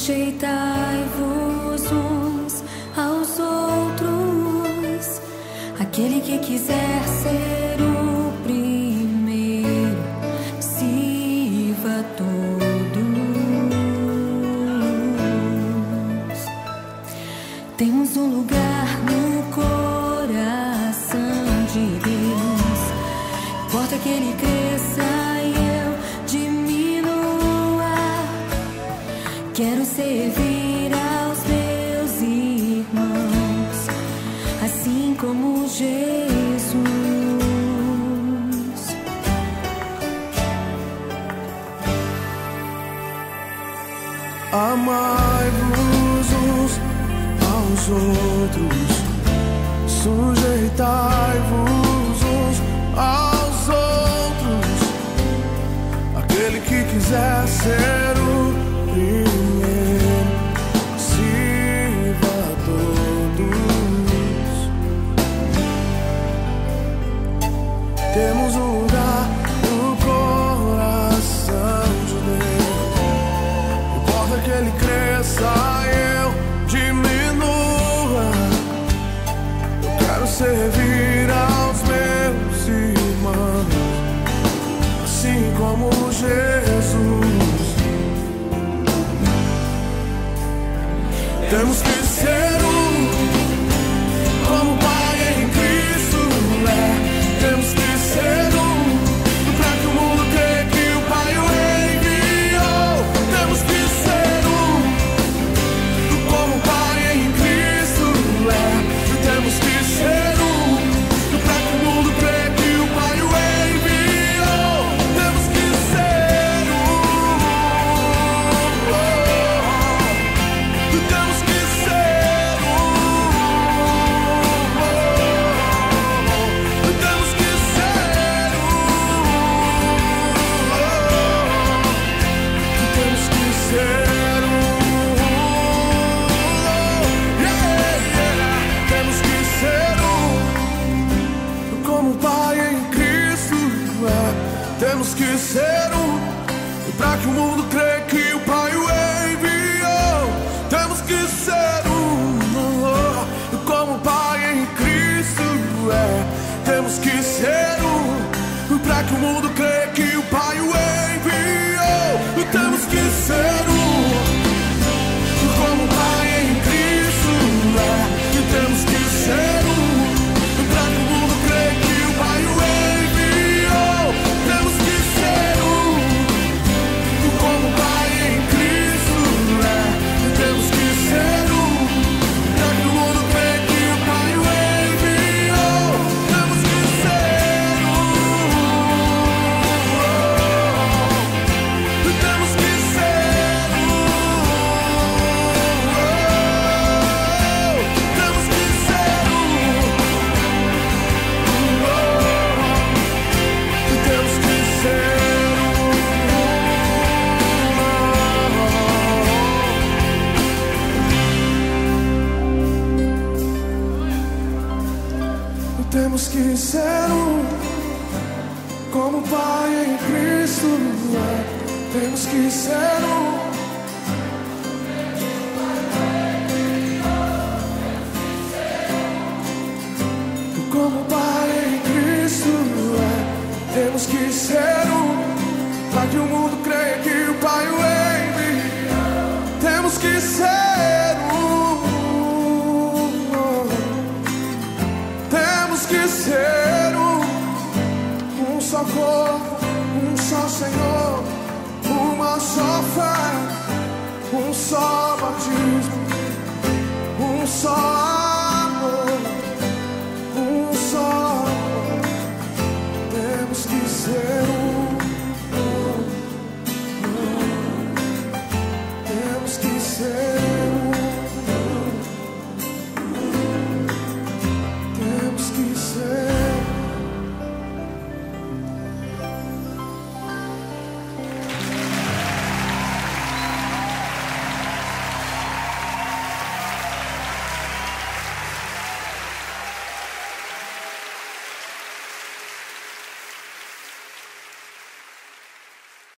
Sujeitai-vos uns aos outros. Aquele que quiser ser o primeiro, sirva a todos. Temos um lugar no coração de Deus. Importa que Ele cresça e eu diminua. Quero servir aos meus irmãos, assim como Jesus. Amai-vos uns aos outros, sujeitai-vos uns aos outros. Aquele que quiser ser o primeiro, sirva a todos. Temos um lugar no coração de Deus. Importa que Ele cresça e eu diminua. Eu quero servir aos meus irmãos, assim como Jesus. Temos que ser como o Pai em Cristo é. Temos que ser para que o mundo creia que o Pai o enviou. Temos que ser como o Pai em Cristo é. Temos que ser para que o mundo creia que o Pai o enviou. Temos que ser temos que ser temos que ser temos que ser temos que ser como o Pai em Cristo é. Temos que ser para que o mundo creia que o Pai o enviou. Temos que ser como o Pai em Cristo é. Temos que ser para que o mundo creia que o Pai o enviou. Temos que ser como o Pai em Cristo é. Temos que ser para que o mundo creia que o Pai o enviou. Temos que ser como o Pai em Cristo é. Temos que ser para que o mundo creia que o Pai o enviou. Temos que ser temos que ser temos que ser temos que ser temos que ser como o Pai em Cristo é. Temos que ser como o Pai em Cristo é. Temos que ser para que o mundo creia que o Pai o enviou. Temos que ser temos que ser um só corpo, um só Senhor, uma só fé, um só batismo, um só